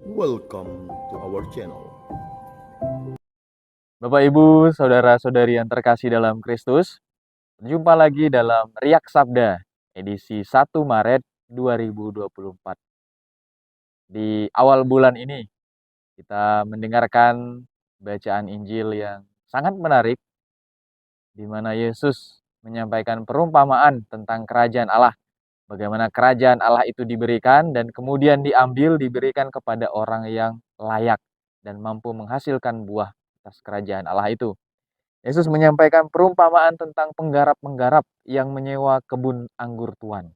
Welcome to our channel. Bapak Ibu, saudara-saudari yang terkasih dalam Kristus, berjumpa lagi dalam Riak Sabda, edisi 1 Maret 2024. Di awal bulan ini, kita mendengarkan bacaan Injil yang sangat menarik, di mana Yesus menyampaikan perumpamaan tentang kerajaan Allah. Bagaimana kerajaan Allah itu diberikan dan kemudian diberikan kepada orang yang layak dan mampu menghasilkan buah atas kerajaan Allah itu. Yesus menyampaikan perumpamaan tentang penggarap-penggarap yang menyewa kebun anggur Tuan.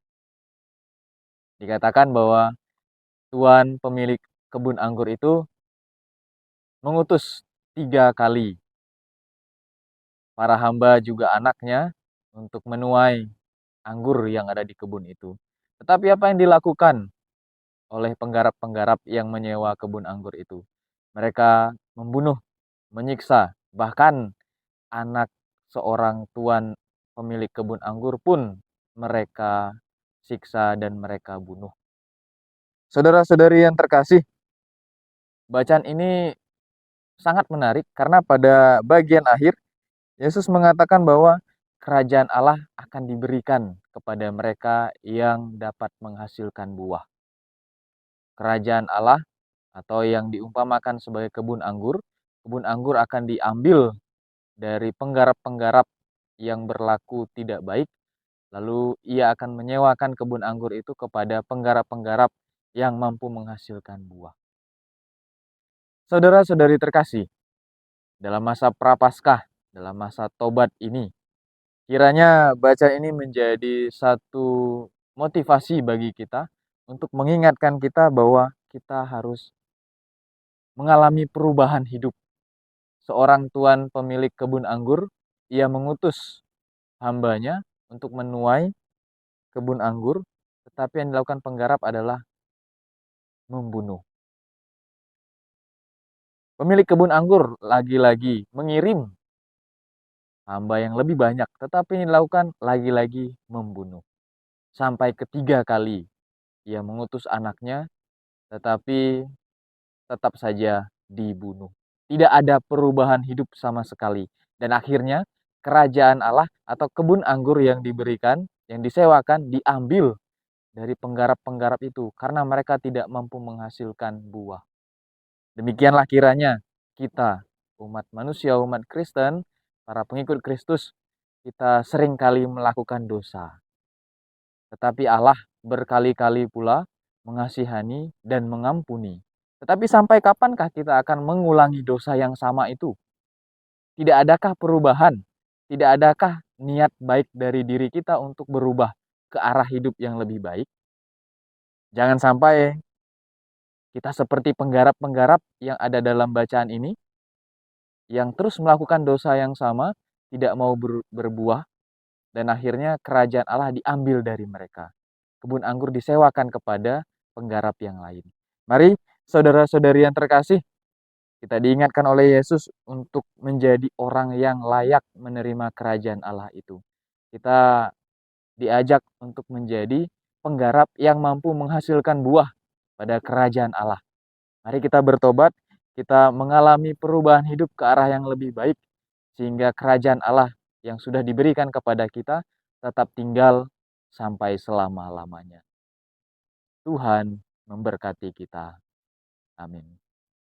Dikatakan bahwa Tuan pemilik kebun anggur itu mengutus 3 kali para hamba juga anaknya untuk menuai anggur yang ada di kebun itu. Tetapi apa yang dilakukan oleh penggarap-penggarap yang menyewa kebun anggur itu? Mereka membunuh, menyiksa, bahkan anak seorang tuan pemilik kebun anggur pun mereka siksa dan mereka bunuh. Saudara-saudari yang terkasih, bacaan ini sangat menarik karena pada bagian akhir Yesus mengatakan bahwa kerajaan Allah akan diberikan kepada mereka yang dapat menghasilkan buah. Kerajaan Allah atau yang diumpamakan sebagai kebun anggur akan diambil dari penggarap-penggarap yang berlaku tidak baik, lalu ia akan menyewakan kebun anggur itu kepada penggarap-penggarap yang mampu menghasilkan buah. Saudara-saudari terkasih, dalam masa Prapaskah, dalam masa tobat ini, kiranya bacaan ini menjadi satu motivasi bagi kita untuk mengingatkan kita bahwa kita harus mengalami perubahan hidup. Seorang tuan pemilik kebun anggur, ia mengutus hambanya untuk menuai kebun anggur, tetapi yang dilakukan penggarap adalah membunuh. Pemilik kebun anggur lagi-lagi mengirim hamba yang lebih banyak, tetapi yang dilakukan lagi-lagi membunuh. Sampai ketiga kali ia mengutus anaknya, tetapi tetap saja dibunuh. Tidak ada perubahan hidup sama sekali. Dan akhirnya kerajaan Allah atau kebun anggur yang diberikan, yang disewakan, diambil dari penggarap-penggarap itu karena mereka tidak mampu menghasilkan buah. Demikianlah kiranya kita, umat manusia, umat Kristen, para pengikut Kristus, kita seringkali melakukan dosa. Tetapi Allah berkali-kali pula mengasihani dan mengampuni. Tetapi sampai kapankah kita akan mengulangi dosa yang sama itu? Tidak adakah perubahan? Tidak adakah niat baik dari diri kita untuk berubah ke arah hidup yang lebih baik? Jangan sampai kita seperti penggarap-penggarap yang ada dalam bacaan ini, yang terus melakukan dosa yang sama, tidak mau berbuah, dan akhirnya kerajaan Allah diambil dari mereka. Kebun anggur disewakan kepada penggarap yang lain. Mari, saudara-saudari yang terkasih, kita diingatkan oleh Yesus untuk menjadi orang yang layak menerima kerajaan Allah itu. Kita diajak untuk menjadi penggarap yang mampu menghasilkan buah pada kerajaan Allah. Mari kita bertobat, kita mengalami perubahan hidup ke arah yang lebih baik, sehingga kerajaan Allah yang sudah diberikan kepada kita tetap tinggal sampai selama-lamanya. Tuhan memberkati kita. Amin.